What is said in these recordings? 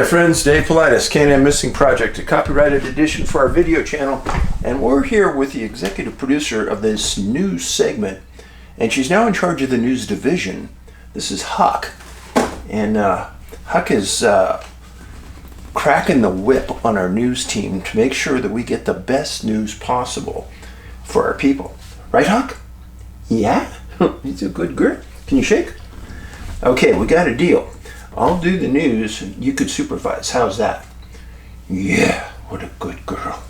Hi friends, Dave Paulides, Can-Am Missing Project, a copyrighted edition for our video channel, and we're here with the executive producer of this news segment, and she's now in charge of the news division. This is Huck, and Huck is cracking the whip on our news team to make sure that we get the best news possible for our people. Right, Huck? Yeah? He's a good girl. Can you shake? Okay, we got a deal. I'll do the news and you could supervise. How's that? Yeah, what a good girl.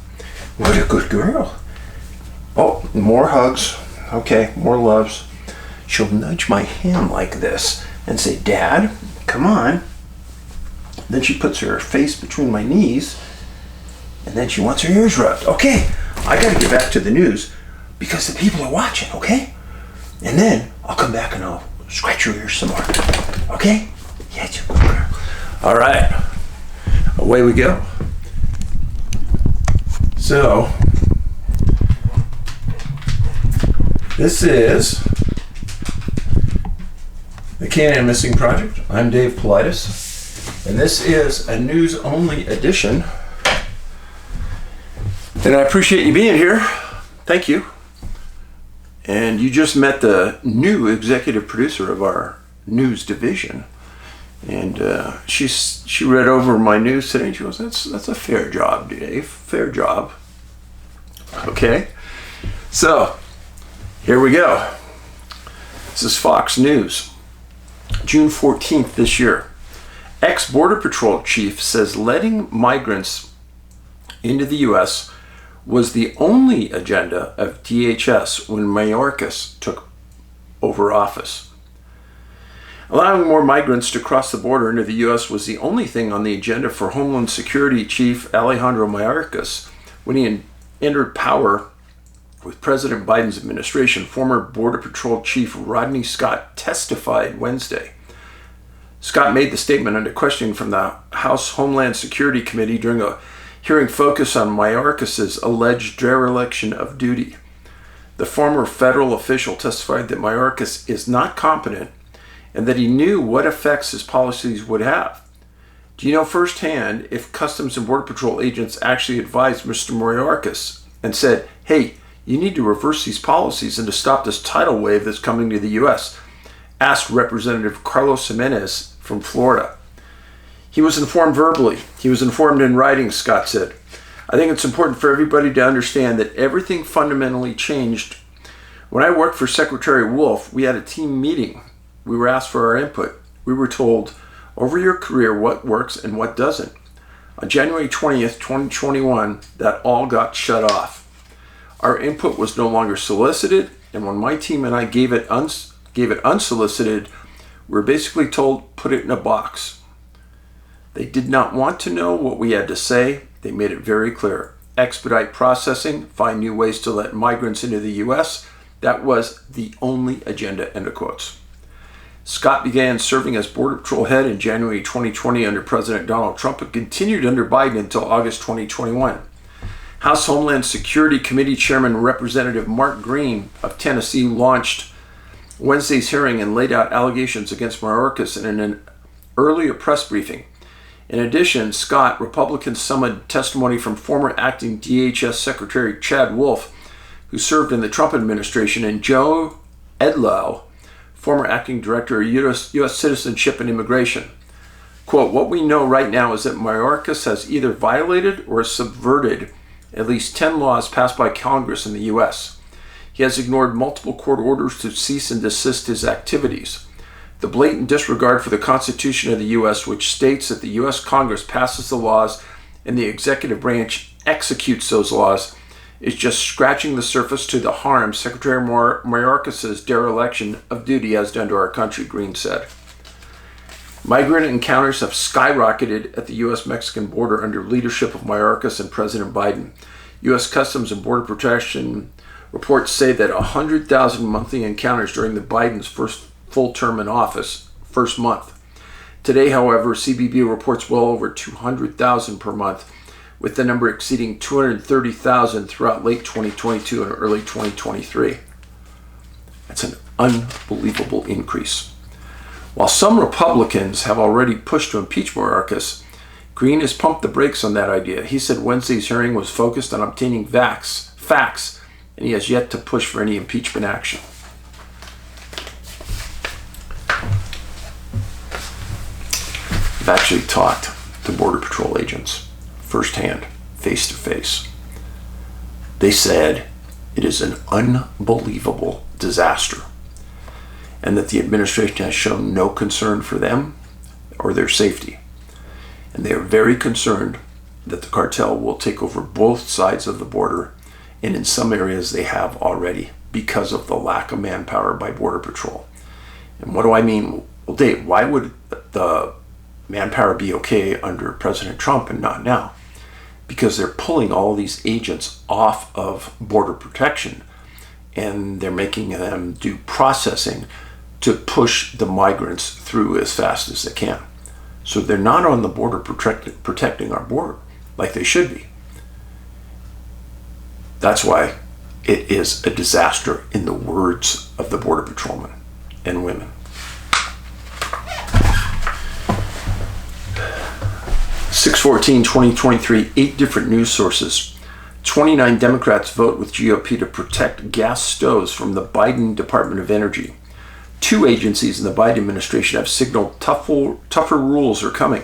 What a good girl. Oh, more hugs. Okay, more loves. She'll nudge my hand like this and say, Dad, come on. Then she puts her face between my knees and then she wants her ears rubbed. Okay, I gotta get back to the news because the people are watching, okay? And then I'll come back and I'll scratch your ears some more. Okay? Yeah, it's a good girl. All right, away we go. So, this is the Can-Am Missing Project. I'm Dave Paulides, and this is a news-only edition. And I appreciate you being here. Thank you. And you just met the new executive producer of our news division. And she read over my news today and she goes, that's a fair job, Dave. Fair job. Okay. So, here we go. This is Fox News. June 14th this year. Ex-Border Patrol chief says letting migrants into the U.S. was the only agenda of DHS when Mayorkas took over office. Allowing more migrants to cross the border into the U.S. was the only thing on the agenda for Homeland Security Chief Alejandro Mayorkas when he entered power with President Biden's administration. Former Border Patrol Chief Rodney Scott testified Wednesday. Scott made the statement under questioning from the House Homeland Security Committee during a hearing focused on Mayorkas' alleged dereliction of duty. The former federal official testified that Mayorkas is not competent and that he knew what effects his policies would have. Do you know firsthand if Customs and Border Patrol agents actually advised Mr. Mayorkas and said, hey, you need to reverse these policies and to stop this tidal wave that's coming to the U.S.? Asked Representative Carlos Jimenez from Florida. He was informed verbally. He was informed in writing, Scott said. I think it's important for everybody to understand that everything fundamentally changed. When I worked for Secretary Wolf, we had a team meeting. We were asked for our input. We were told, over your career, what works and what doesn't. On January 20th, 2021, that all got shut off. Our input was no longer solicited, and when my team and I gave it unsolicited, we were basically told, put it in a box. They did not want to know what we had to say. They made it very clear. Expedite processing, find new ways to let migrants into the U.S. That was the only agenda, end of quotes. Scott began serving as Border Patrol head in January 2020 under President Donald Trump and continued under Biden until August 2021. House Homeland Security Committee Chairman Representative Mark Green of Tennessee launched Wednesday's hearing and laid out allegations against Mayorkas in an earlier press briefing. In addition, Scott, Republicans summoned testimony from former acting DHS Secretary Chad Wolf, who served in the Trump administration, and Joe Edlow, former acting director of U.S. Citizenship and Immigration. Quote, what we know right now is that Mayorkas has either violated or subverted at least 10 laws passed by Congress in the U.S. He has ignored multiple court orders to cease and desist his activities. The blatant disregard for the Constitution of the U.S., which states that the U.S. Congress passes the laws and the executive branch executes those laws, is just scratching the surface to the harm Secretary Mayorkas' dereliction of duty has done to our country, Green said. Migrant encounters have skyrocketed at the U.S.-Mexican border under leadership of Mayorkas and President Biden. U.S. Customs and Border Protection reports say that 100,000 monthly encounters during the Biden's first full term in office, first month. Today, however, CBP reports well over 200,000 per month, with the number exceeding 230,000 throughout late 2022 and early 2023. That's an unbelievable increase. While some Republicans have already pushed to impeach Mayorkas, Green has pumped the brakes on that idea. He said Wednesday's hearing was focused on obtaining facts, and he has yet to push for any impeachment action. I've actually talked to Border Patrol agents firsthand, face to face. They said it is an unbelievable disaster and that the administration has shown no concern for them or their safety. And they are very concerned that the cartel will take over both sides of the border, and in some areas they have already because of the lack of manpower by Border Patrol. And what do I mean? Well, Dave, why would the manpower be okay under President Trump and not now? Because they're pulling all these agents off of border protection and they're making them do processing to push the migrants through as fast as they can. So they're not on the border protecting our border like they should be. That's why it is a disaster in the words of the border patrolmen and women. 6/14/2023, 8 different news sources. 29 Democrats vote with GOP to protect gas stoves from the Biden Department of Energy. 2 agencies in the Biden administration have signaled tougher rules are coming.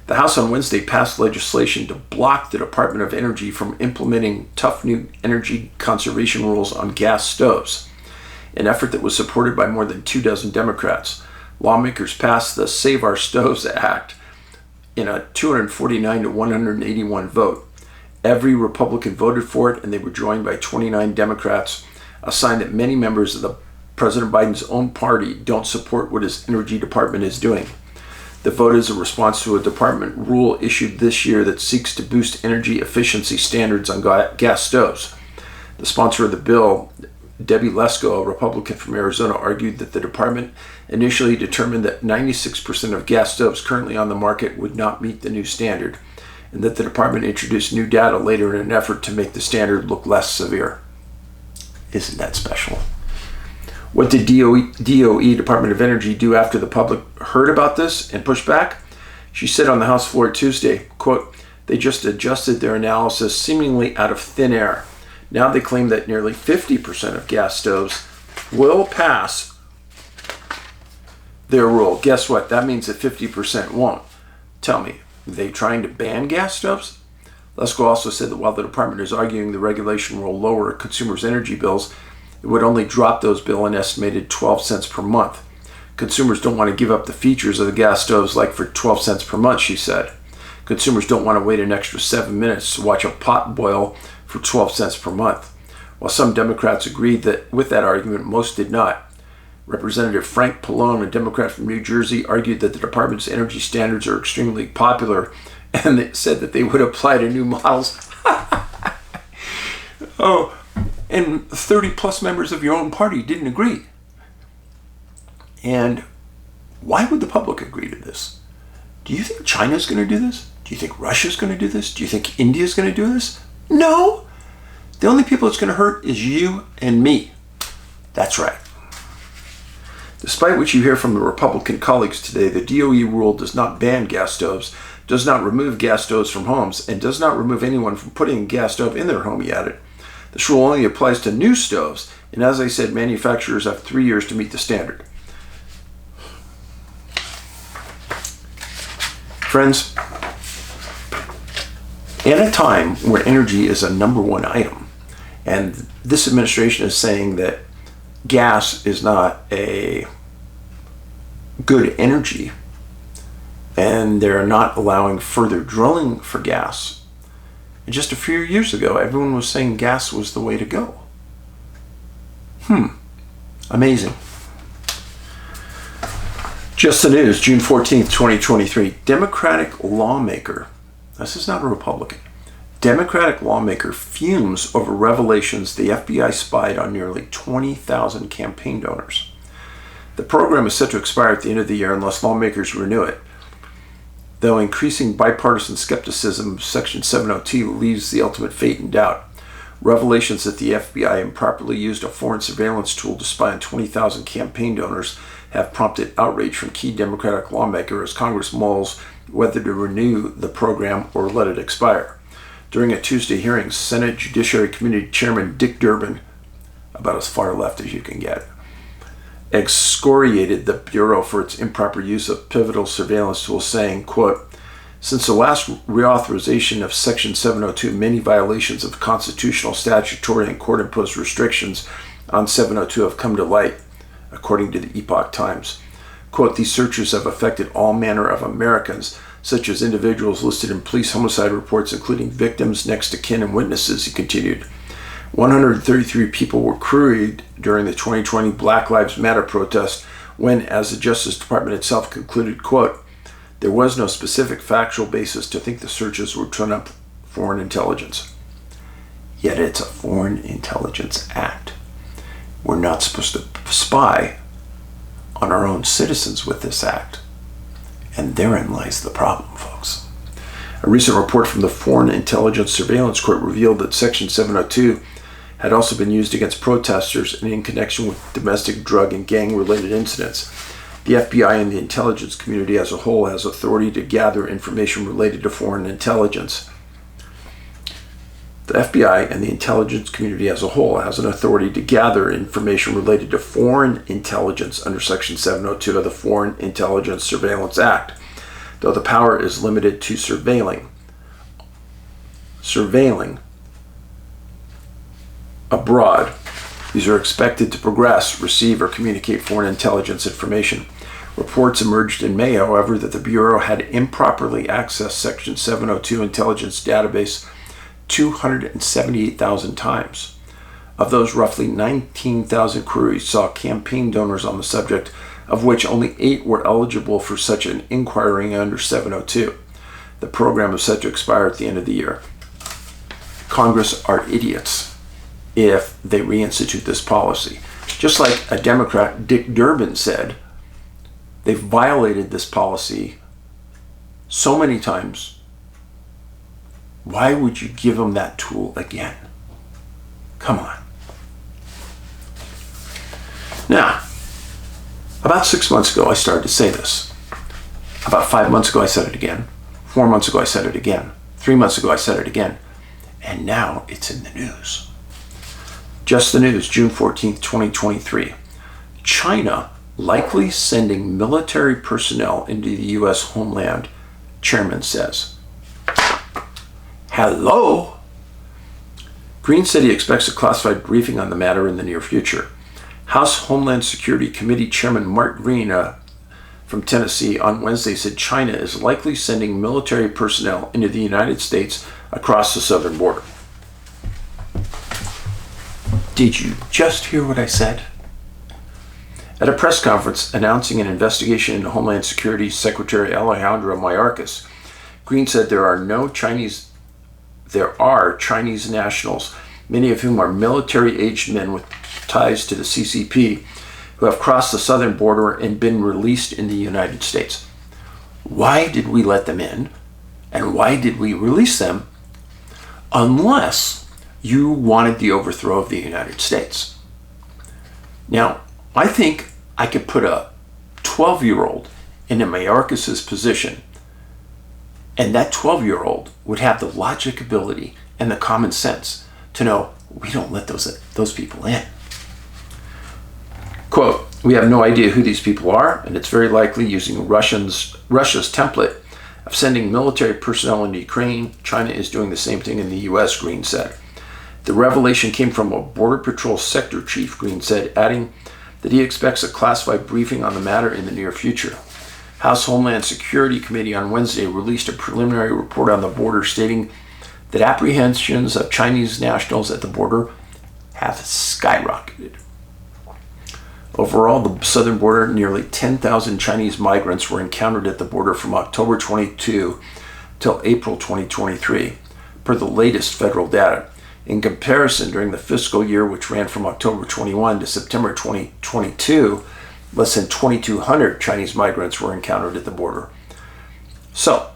The House on Wednesday passed legislation to block the Department of Energy from implementing tough new energy conservation rules on gas stoves, an effort that was supported by more than 24 Democrats. Lawmakers passed the Save Our Stoves Act in a 249 to 181 vote. Every Republican voted for it, and they were joined by 29 Democrats, a sign that many members of the President Biden's own party don't support what his energy department is doing. The vote is a response to a department rule issued this year that seeks to boost energy efficiency standards on gas stoves. The sponsor of the bill, Debbie Lesko, a Republican from Arizona, argued that the department initially determined that 96% of gas stoves currently on the market would not meet the new standard, and that the department introduced new data later in an effort to make the standard look less severe. Isn't that special? What did DOE, Department of Energy, do after the public heard about this and pushed back? She said on the House floor Tuesday, quote, "They just adjusted their analysis seemingly out of thin air. Now they claim that nearly 50% of gas stoves will pass their rule." Guess what? That means that 50% won't. Tell me, are they trying to ban gas stoves? Lesko also said that while the department is arguing the regulation will lower consumers' energy bills, it would only drop those bills an estimated 12 cents per month. Consumers don't want to give up the features of the gas stoves like for 12 cents per month, she said. Consumers don't want to wait an extra 7 minutes to watch a pot boil for 12 cents per month. While some Democrats agreed that with that argument, most did not. Representative Frank Pallone, a Democrat from New Jersey, argued that the department's energy standards are extremely popular and they said that they would apply to new models. Oh, and 30 plus members of your own party didn't agree. And why would the public agree to this? Do you think China's going to do this? Do you think Russia's going to do this? Do you think India's going to do this? No. The only people it's going to hurt is you and me. That's right. Despite what you hear from the Republican colleagues today, the DOE rule does not ban gas stoves, does not remove gas stoves from homes, and does not remove anyone from putting a gas stove in their home, he added. This rule only applies to new stoves, and as I said, manufacturers have 3 years to meet the standard. Friends, in a time where energy is a number one item, and this administration is saying that gas is not a good energy, and they're not allowing further drilling for gas. And just a few years ago, everyone was saying gas was the way to go. Amazing. Just the news, June 14th, 2023. Democratic lawmaker, this is not a Republican, Democratic lawmaker fumes over revelations the FBI spied on nearly 20,000 campaign donors. The program is set to expire at the end of the year unless lawmakers renew it. Though increasing bipartisan skepticism of Section 702 leaves the ultimate fate in doubt. Revelations that the FBI improperly used a foreign surveillance tool to spy on 20,000 campaign donors have prompted outrage from key Democratic lawmakers as Congress mulls whether to renew the program or let it expire. During a Tuesday hearing, Senate Judiciary Committee Chairman Dick Durbin, about as far left as you can get, excoriated the Bureau for its improper use of pivotal surveillance tools, saying, quote, "Since the last reauthorization of Section 702, many violations of constitutional, statutory, and court-imposed restrictions on 702 have come to light," according to the Epoch Times. Quote, "These searches have affected all manner of Americans, such as individuals listed in police homicide reports, including victims, next of kin, and witnesses," he continued. 133 people were queried during the 2020 Black Lives Matter protest when, as the Justice Department itself concluded, quote, "There was no specific factual basis to think the searches would turn up foreign intelligence." Yet it's a Foreign Intelligence Act. We're not supposed to spy on our own citizens with this act. And therein lies the problem, folks. A recent report from the Foreign Intelligence Surveillance Court revealed that Section 702 had also been used against protesters and in connection with domestic drug and gang-related incidents. The FBI and the intelligence community as a whole has authority to gather information related to foreign intelligence. The FBI and the intelligence community as a whole has an authority to gather information related to foreign intelligence under Section 702 of the Foreign Intelligence Surveillance Act, though the power is limited to surveilling abroad. These are expected to progress, receive, or communicate foreign intelligence information. Reports emerged in May, however, that the Bureau had improperly accessed Section 702 intelligence database 278,000 times. Of those, roughly 19,000 queries saw campaign donors on the subject, of which only 8 were eligible for such an inquiry under 702. The program is set to expire at the end of the year. Congress are idiots if they reinstitute this policy. Just like a Democrat, Dick Durbin, said, they've violated this policy so many times. Why would you give them that tool again? Come on. Now, about 6 months ago, I started to say this. About 5 months ago, I said it again. 4 months ago, I said it again. 3 months ago, I said it again. And now it's in the news. Just the news, June 14th, 2023. China likely sending military personnel into the U.S. homeland, chairman says. Hello? Green said he expects a classified briefing on the matter in the near future. House Homeland Security Committee Chairman Mark Green from Tennessee on Wednesday said China is likely sending military personnel into the United States across the southern border. Did you just hear what I said? At a press conference announcing an investigation into Homeland Security Secretary Alejandro Mayorkas, Green said there are Chinese nationals, many of whom are military-aged men with ties to the CCP, who have crossed the southern border and been released in the United States. Why did we let them in? And why did we release them? Unless you wanted the overthrow of the United States. Now, I think I could put a 12-year-old into Mayorkas' position, and that 12-year-old would have the logic ability and the common sense to know we don't let those people in. Quote, "We have no idea who these people are, and it's very likely using Russia's template of sending military personnel into Ukraine. China is doing the same thing in the U.S., Green said. The revelation came from a Border Patrol sector chief, Green said, adding that he expects a classified briefing on the matter in the near future. House Homeland Security Committee on Wednesday released a preliminary report on the border stating that apprehensions of Chinese nationals at the border have skyrocketed. Overall, the southern border, nearly 10,000 Chinese migrants were encountered at the border from October 22 till April 2023, per the latest federal data. In comparison, during the fiscal year, which ran from October 21 to September 2022, less than 2,200 Chinese migrants were encountered at the border. So,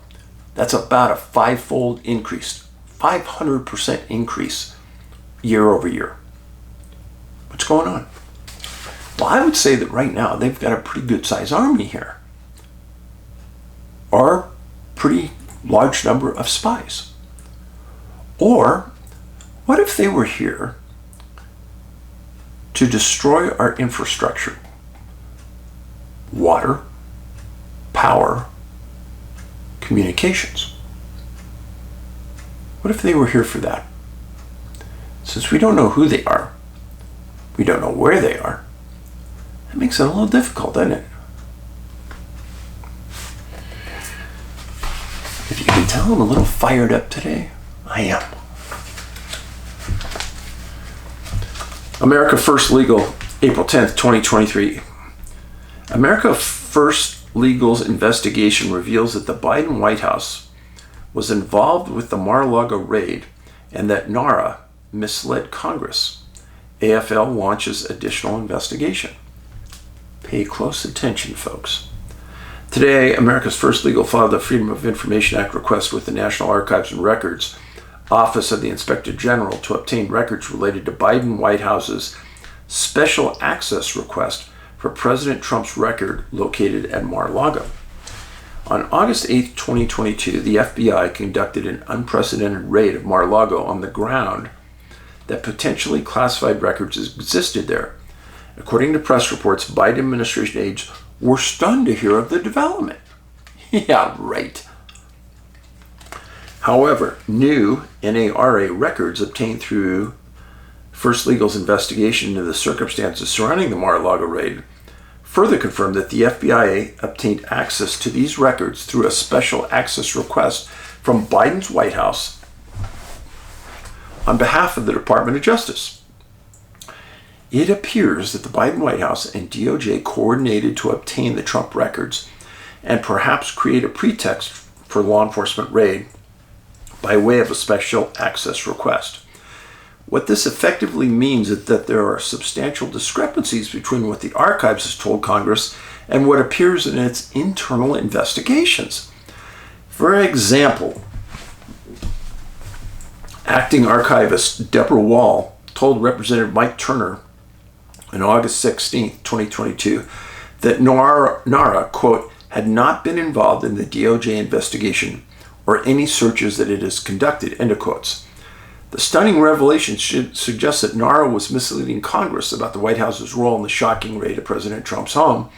that's about a 5-fold increase, 500% increase year over year. What's going on? Well, I would say that right now they've got a pretty good sized army here. Or pretty large number of spies? Or what if they were here to destroy our infrastructure? Water, power, communications. What if they were here for that? Since we don't know who they are, we don't know where they are, that makes it a little difficult, doesn't it? If you can tell I'm a little fired up today, I am. America First Legal, April 10th, 2023. America First Legal's investigation reveals that the Biden White House was involved with the Mar-a-Lago raid and that NARA misled Congress. AFL launches additional investigation. Pay close attention, folks. Today, America's First Legal filed the Freedom of Information Act request with the National Archives and Records Office of the Inspector General to obtain records related to Biden White House's special access request for President Trump's record located at Mar-a-Lago. On August 8, 2022, the FBI conducted an unprecedented raid of Mar-a-Lago on the ground that potentially classified records existed there. According to press reports, Biden administration aides were stunned to hear of the development. Yeah, right. However, new NARA records obtained through First Legal's investigation into the circumstances surrounding the Mar-a-Lago raid further confirmed that the FBI obtained access to these records through a special access request from Biden's White House on behalf of the Department of Justice. It appears that the Biden White House and DOJ coordinated to obtain the Trump records and perhaps create a pretext for law enforcement raid by way of a special access request. What this effectively means is that there are substantial discrepancies between what the archives has told Congress and what appears in its internal investigations. For example, acting archivist Deborah Wall told Representative Mike Turner on August 16, 2022, that NARA, quote, had not been involved in the DOJ investigation or any searches that it has conducted, end of quotes. The stunning revelation suggests that NARA was misleading Congress about the White House's role in the shocking raid of President Trump's home,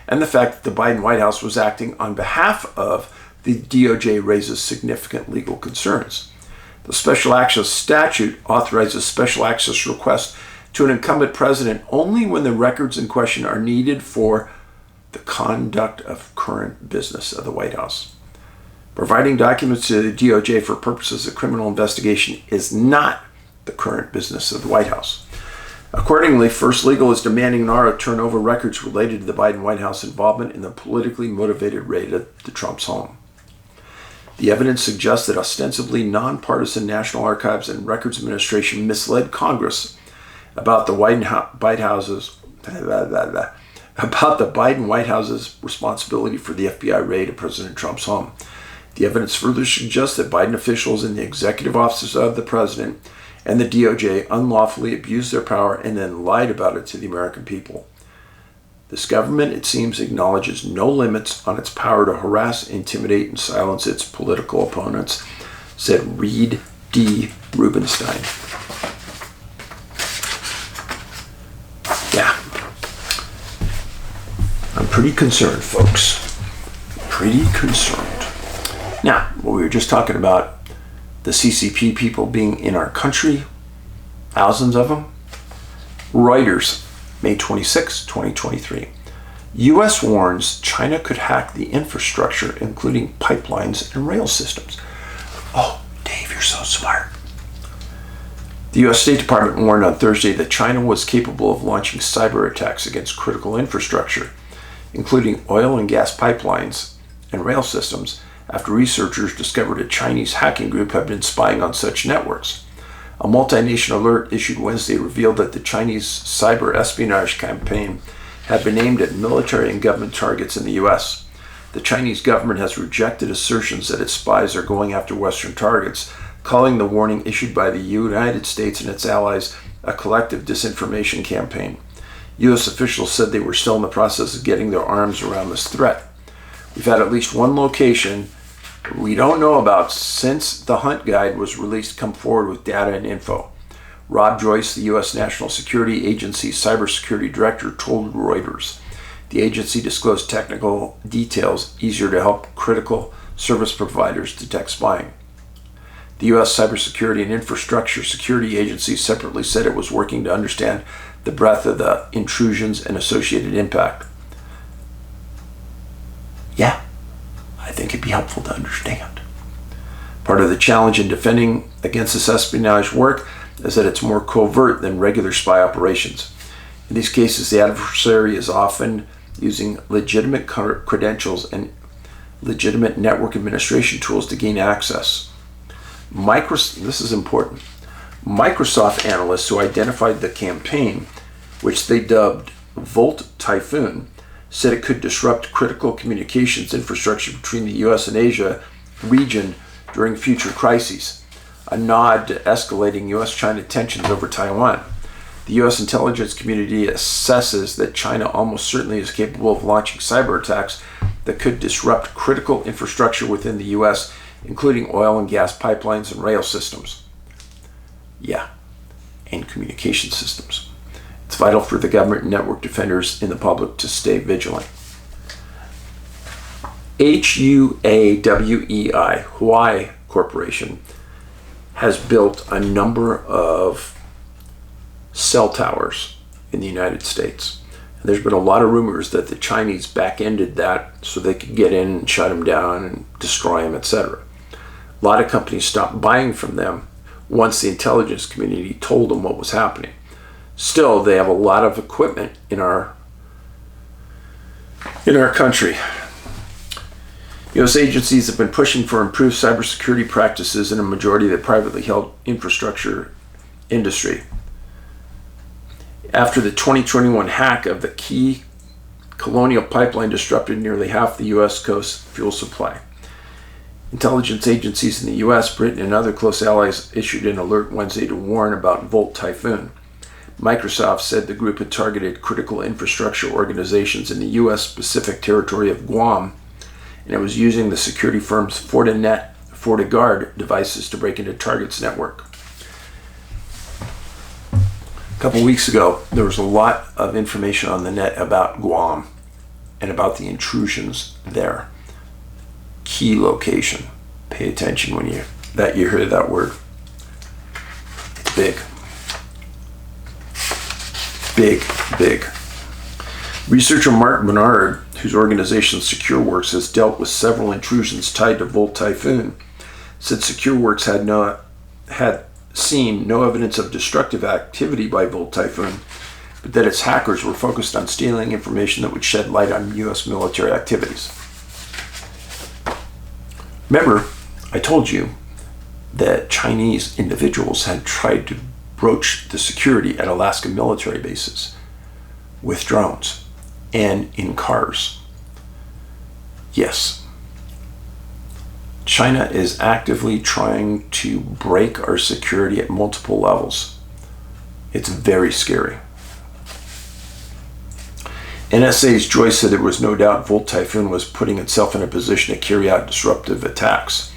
and the fact that the Biden White House was acting on behalf of the DOJ raises significant legal concerns. The Special Access Statute authorizes special access requests to an incumbent president only when the records in question are needed for the conduct of current business of the White House. Providing documents to the DOJ for purposes of criminal investigation is not the current business of the White House. Accordingly, First Legal is demanding NARA turn over records related to the Biden White House involvement in the politically motivated raid at the Trump's home. The evidence suggests that ostensibly nonpartisan National Archives and Records Administration misled Congress about the Biden White House's responsibility for the FBI raid of President Trump's home. The evidence further suggests that Biden officials in the executive office of the president and the DOJ unlawfully abused their power and then lied about it to the American people. This government, it seems, acknowledges no limits on its power to harass, intimidate, and silence its political opponents, said Reed D. Rubenstein. Yeah. I'm pretty concerned, folks. Pretty concerned. Now, we were just talking about the CCP people being in our country, thousands of them. Reuters, May 26, 2023. U.S. warns China could hack the infrastructure, including pipelines and rail systems. Oh, Dave, you're so smart. The U.S. State Department warned on Thursday that China was capable of launching cyber attacks against critical infrastructure, including oil and gas pipelines and rail systems, after researchers discovered a Chinese hacking group had been spying on such networks. A multinational alert issued Wednesday revealed that the Chinese cyber espionage campaign had been aimed at military and government targets in the U.S. The Chinese government has rejected assertions that its spies are going after Western targets, calling the warning issued by the United States and its allies a collective disinformation campaign. U.S. officials said they were still in the process of getting their arms around this threat. We've had at least one location we don't know about since the Hunt Guide was released come forward with data and info. Rob Joyce, the U.S. National Security Agency Cybersecurity Director, told Reuters the agency disclosed technical details easier to help critical service providers detect spying. The U.S. Cybersecurity and Infrastructure Security Agency separately said it was working to understand the breadth of the intrusions and associated impact. Yeah, I think it'd be helpful to understand. Part of the challenge in defending against this espionage work is that it's more covert than regular spy operations. In these cases, the adversary is often using legitimate credentials and legitimate network administration tools to gain access. This is important. Microsoft analysts who identified the campaign, which they dubbed Volt Typhoon, said it could disrupt critical communications infrastructure between the U.S. and Asia region during future crises, a nod to escalating U.S.-China tensions over Taiwan. The U.S. intelligence community assesses that China almost certainly is capable of launching cyber attacks that could disrupt critical infrastructure within the U.S., including oil and gas pipelines and rail systems. Yeah, and communication systems. It's vital for the government and network defenders in the public to stay vigilant. HUAWEI, Hawaii Corporation, has built a number of cell towers in the United States. And there's been a lot of rumors that the Chinese back-ended that so they could get in and shut them down and destroy them, etc. A lot of companies stopped buying from them once the intelligence community told them what was happening. Still, they have a lot of equipment in our country. U.S. agencies have been pushing for improved cybersecurity practices in a majority of the privately held infrastructure industry. After the 2021 hack of the key Colonial Pipeline disrupted nearly half the U.S. coast fuel supply. Intelligence agencies in the U.S., Britain, and other close allies issued an alert Wednesday to warn about Volt Typhoon. Microsoft said the group had targeted critical infrastructure organizations in the U.S. Pacific territory of Guam, and it was using the security firm's FortiGuard devices to break into Target's network. A couple weeks ago, there was a lot of information on the net about Guam and about the intrusions there. Key location. Pay attention when you hear that word. It's big. Big, big. Researcher Mark Bernard, whose organization SecureWorks has dealt with several intrusions tied to Volt Typhoon, said SecureWorks had seen no evidence of destructive activity by Volt Typhoon, but that its hackers were focused on stealing information that would shed light on U.S. military activities. Remember, I told you that Chinese individuals had tried to broach the security at Alaska military bases with drones and in cars. Yes. China is actively trying to break our security at multiple levels. It's very scary. NSA's Joyce said there was no doubt Volt Typhoon was putting itself in a position to carry out disruptive attacks.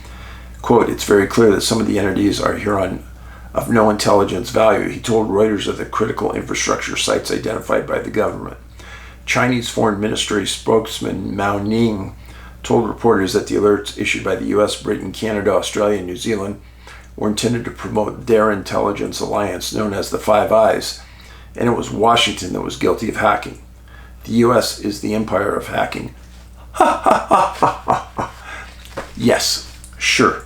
Quote, "It's very clear that some of the entities are here of no intelligence value," he told Reuters of the critical infrastructure sites identified by the government. Chinese Foreign Ministry spokesman Mao Ning told reporters that the alerts issued by the U.S., Britain, Canada, Australia, and New Zealand were intended to promote their intelligence alliance known as the Five Eyes, and it was Washington that was guilty of hacking. The U.S. is the empire of hacking. Ha ha ha ha ha. Yes, sure.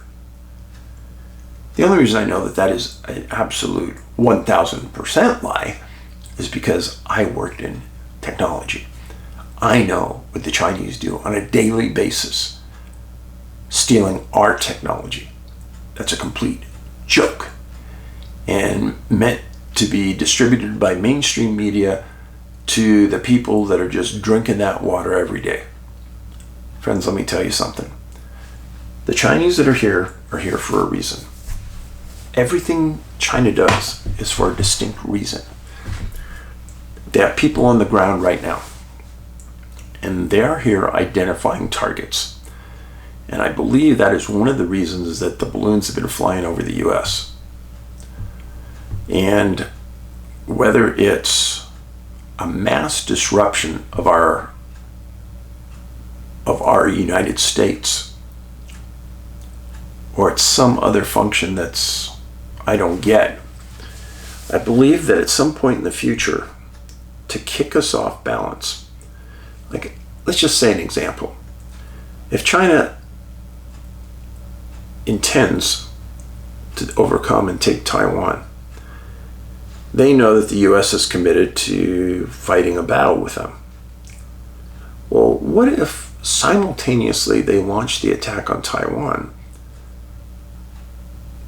The only reason I know that is an absolute 1,000% lie is because I worked in technology. I know what the Chinese do on a daily basis, stealing our technology. That's a complete joke and meant to be distributed by mainstream media to the people that are just drinking that water every day. Friends, let me tell you something. The Chinese that are here for a reason. Everything China does is for a distinct reason. They have people on the ground right now, and they are here identifying targets. And I believe that is one of the reasons that the balloons have been flying over the US. And whether it's a mass disruption of our United States, or it's some other function that's I don't get, I believe that at some point in the future, to kick us off balance, like, let's just say an example. If China intends to overcome and take Taiwan, they know that the US is committed to fighting a battle with them. Well, what if simultaneously they launch the attack on Taiwan?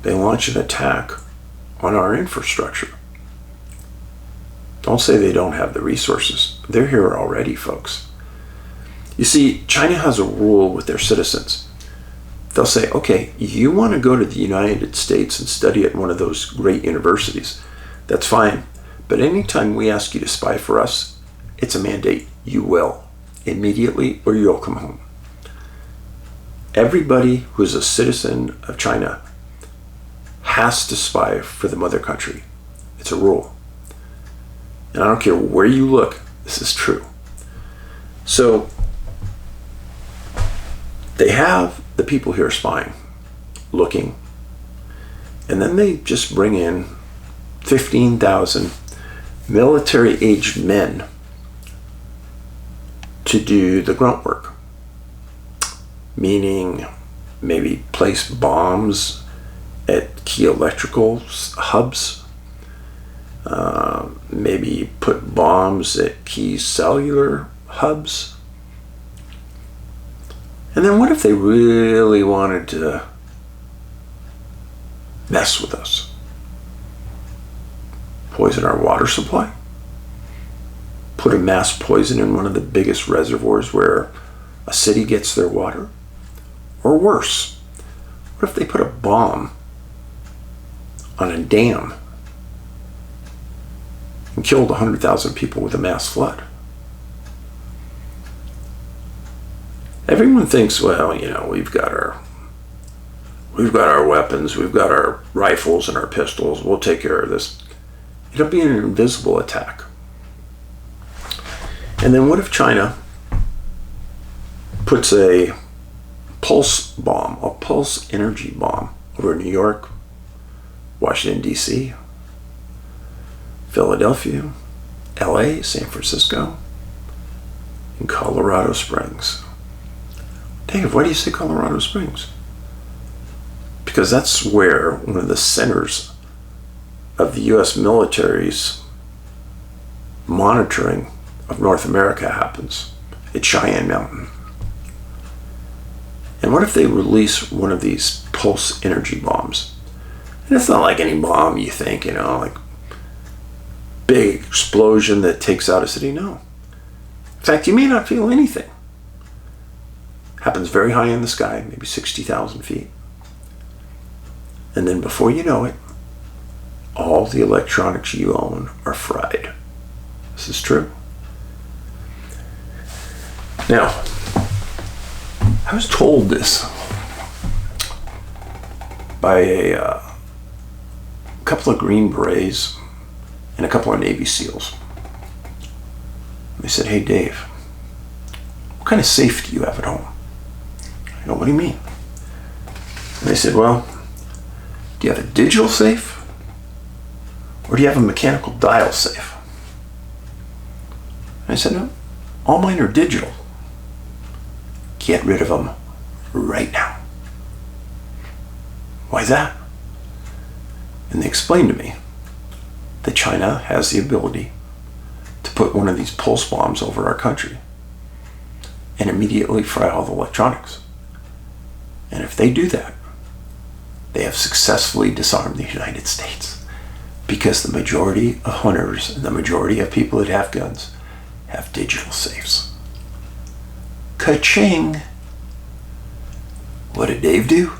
They launch an attack on our infrastructure. Don't say they don't have the resources. They're here already, folks. You see, China has a rule with their citizens. They'll say, okay, you want to go to the United States and study at one of those great universities. That's fine. But anytime we ask you to spy for us, it's a mandate. You will, immediately, or you'll come home. Everybody who is a citizen of China has to spy for the mother country. It's a rule. And I don't care where you look, this is true. So they have the people here spying, looking, and then they just bring in 15,000 military-aged men to do the grunt work, meaning maybe place bombs at key electrical hubs, maybe put bombs at key cellular hubs. And then what if they really wanted to mess with us? Poison our water supply? Put a mass poison in one of the biggest reservoirs where a city gets their water? Or worse, what if they put a bomb on a dam and killed 100,000 people with a mass flood? Everyone thinks, well, you know, we've got our weapons, we've got our rifles and our pistols, we'll take care of this. It'll be an invisible attack. And then what if China puts a pulse bomb, a pulse energy bomb over New York, Washington, D.C., Philadelphia, L.A., San Francisco, and Colorado Springs? Dave, why do you say Colorado Springs? Because that's where one of the centers of the U.S. military's monitoring of North America happens at Cheyenne Mountain. And what if they release one of these pulse energy bombs? And it's not like any bomb you think, you know, like big explosion that takes out a city. No. In fact, you may not feel anything. Happens very high in the sky, maybe 60,000 feet. And then before you know it, all the electronics you own are fried. This is true. Now, I was told this by a couple of Green Berets and a couple of Navy SEALs. They said, hey Dave, what kind of safe do you have at home? I go, what do you mean? And they said, well, do you have a digital safe? Or do you have a mechanical dial safe? And I said, no, all mine are digital. Get rid of them right now. Why that? And they explained to me that China has the ability to put one of these pulse bombs over our country and immediately fry all the electronics. And if they do that, they have successfully disarmed the United States, because the majority of hunters and the majority of people that have guns have digital safes. Ka-ching! What did Dave do?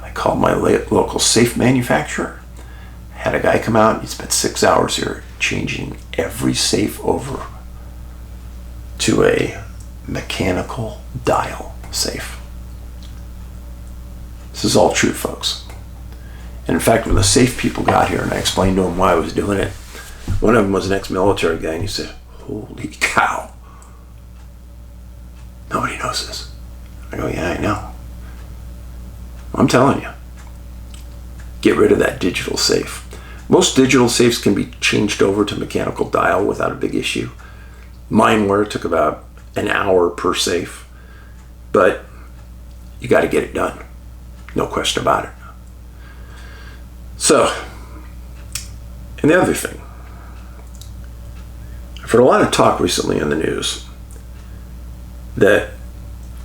I called my local safe manufacturer, had a guy come out, and he spent 6 hours here changing every safe over to a mechanical dial safe. This is all true, folks. And in fact, when the safe people got here and I explained to them why I was doing it, one of them was an ex-military guy and he said, "Holy cow. Nobody knows this." I go, "Yeah, I know. I'm telling you, get rid of that digital safe." Most digital safes can be changed over to mechanical dial without a big issue. Mine were, it took about an hour per safe, but you got to get it done. No question about it. So, and the other thing, I've heard a lot of talk recently in the news that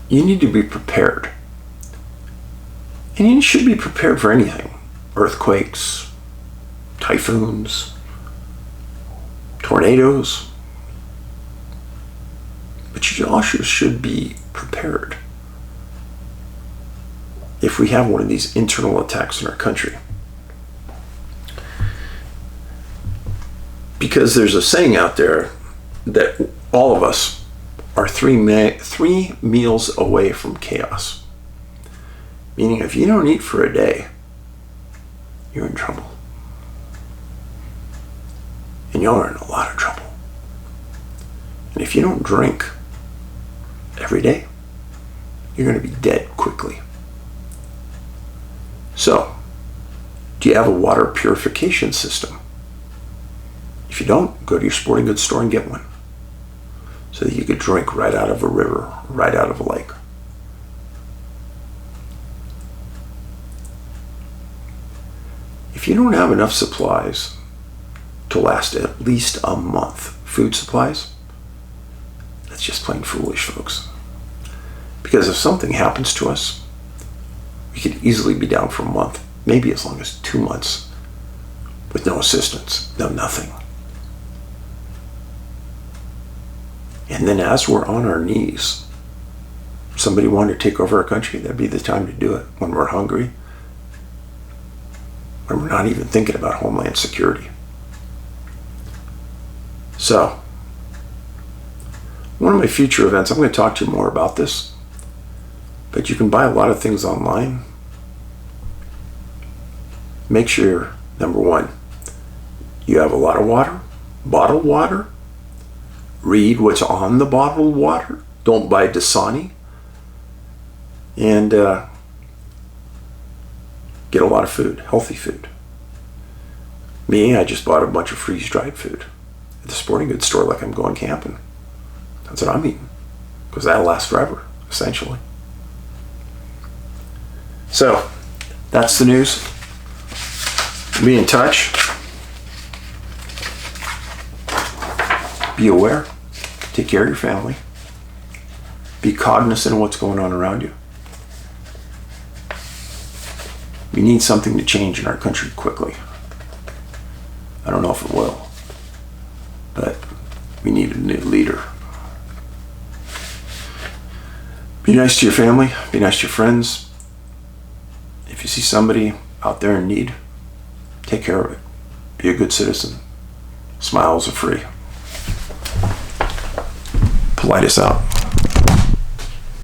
you need to be prepared. And you should be prepared for anything. Earthquakes, typhoons, tornadoes. But you also should be prepared if we have one of these internal attacks in our country. Because there's a saying out there that all of us are three meals away from chaos. Meaning if you don't eat for a day, you're in trouble. And you're in a lot of trouble. And if you don't drink every day, you're going to be dead quickly. So, do you have a water purification system? If you don't, go to your sporting goods store and get one, so that you could drink right out of a river, right out of a lake. If you don't have enough supplies to last at least a month, food supplies, that's just plain foolish, folks. Because if something happens to us, we could easily be down for a month, maybe as long as 2 months, with no assistance, no nothing. And then as we're on our knees, somebody wanted to take over our country, that'd be the time to do it, when we're hungry, when we're not even thinking about homeland security. So, one of my future events, I'm going to talk to you more about this, but you can buy a lot of things online. Make sure, number one, you have a lot of water, bottled water. Read what's on the bottled water. Don't buy Dasani. And get a lot of food, healthy food. Me, I just bought a bunch of freeze-dried food at the sporting goods store like I'm going camping. That's what I'm eating, because that'll last forever, essentially. So, that's the news. Be in touch. Be aware. Take care of your family. Be cognizant of what's going on around you. We need something to change in our country quickly. I don't know if it will, but we need a new leader. Be nice to your family. Be nice to your friends. If you see somebody out there in need, take care of it. Be a good citizen. Smiles are free. Paulides out.